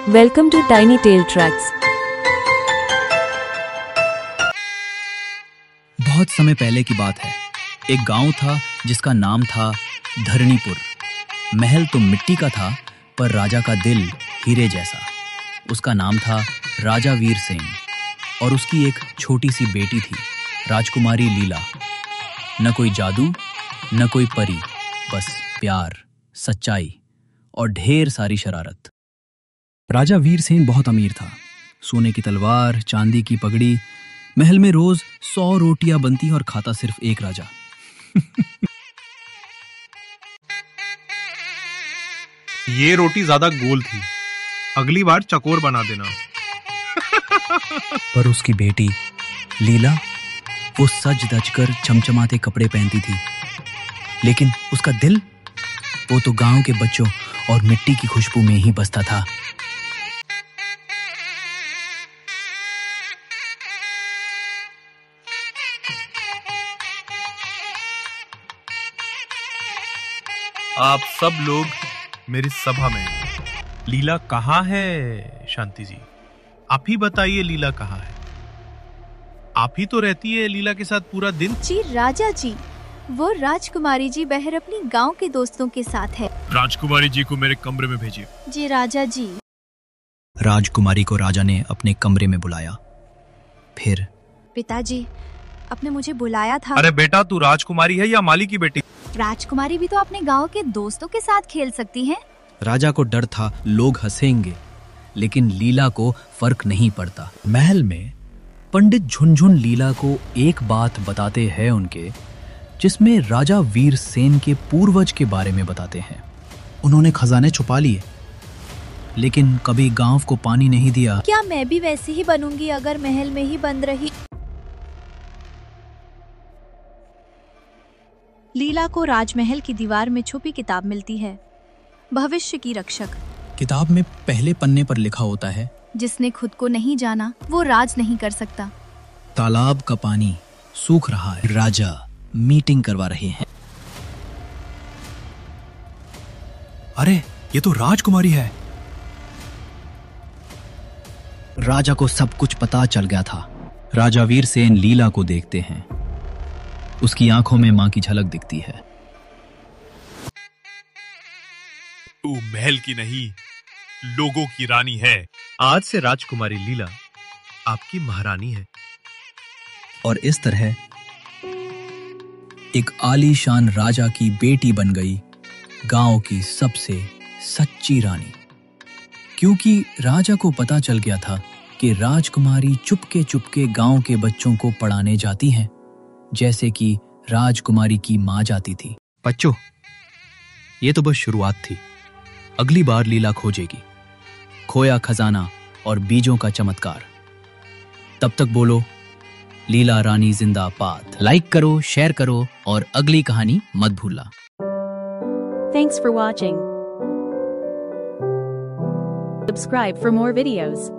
Welcome to Tiny Tale Tracks. बहुत समय पहले की बात है। एक गांव था जिसका नाम था धरणीपुर। महल तो मिट्टी का था, पर राजा का दिल हीरे जैसा। उसका नाम था राजा वीर सेन और उसकी एक छोटी सी बेटी थी, राजकुमारी लीला। न कोई जादू, न कोई परी, बस प्यार, सच्चाई और ढेर सारी शरारत। राजा वीर सेन बहुत अमीर था। सोने की तलवार, चांदी की पगड़ी, महल में रोज 100 रोटियां बनती और खाता सिर्फ एक राजा। ये रोटी ज्यादा गोल थी, अगली बार चकोर बना देना। पर उसकी बेटी लीला, वो सज धज कर चमचमाते कपड़े पहनती थी, लेकिन उसका दिल, वो तो गांव के बच्चों और मिट्टी की खुशबू में ही बसता था। आप सब लोग मेरी सभा में। लीला कहाँ है? शांति जी, आप ही बताइए, लीला कहाँ है? आप ही तो रहती है लीला के साथ पूरा दिन। जी राजा जी, वो राजकुमारी जी बहर अपनी गांव के दोस्तों के साथ है। राजकुमारी जी को मेरे कमरे में भेजिए। जी राजा जी। राजकुमारी को राजा ने अपने कमरे में बुलाया। फिर पिताजी, आपने मुझे बुलाया था। अरे बेटा, तू राजकुमारी है या माली की बेटी? राजकुमारी भी तो अपने गांव के दोस्तों के साथ खेल सकती हैं। राजा को डर था लोग हंसेंगे, लेकिन लीला को फर्क नहीं पड़ता। महल में पंडित झुनझुन लीला को एक बात बताते हैं उनके, जिसमें राजा वीर सेन के पूर्वज के बारे में बताते हैं। उन्होंने खजाने छुपा लिए, लेकिन कभी गांव को पानी नहीं दिया। क्या मैं भी वैसी ही बनूंगी अगर महल में ही बंद रही? लीला को राजमहल की दीवार में छुपी किताब मिलती है, भविष्य की रक्षक। किताब में पहले पन्ने पर लिखा होता है, जिसने खुद को नहीं जाना वो राज नहीं कर सकता। तालाब का पानी सूख रहा है, राजा मीटिंग करवा रहे हैं। अरे, ये तो राजकुमारी है। राजा को सब कुछ पता चल गया था। राजा वीर सेन लीला को देखते हैं। उसकी आंखों में मां की झलक दिखती है। तू महल की नहीं, लोगों की रानी है। आज से राजकुमारी लीला आपकी महारानी है। और इस तरह एक आलीशान राजा की बेटी बन गई गांव की सबसे सच्ची रानी। क्योंकि राजा को पता चल गया था कि राजकुमारी चुपके चुपके गांव के बच्चों को पढ़ाने जाती हैं, जैसे कि राजकुमारी की मां जाती थी। बच्चों, ये तो बस शुरुआत थी। अगली बार लीला खोजेगी खोया खजाना और बीजों का चमत्कार। तब तक बोलो, लीला रानी जिंदाबाद। लाइक करो, शेयर करो और अगली कहानी मत भूलना। Thanks for watching. Subscribe for more videos.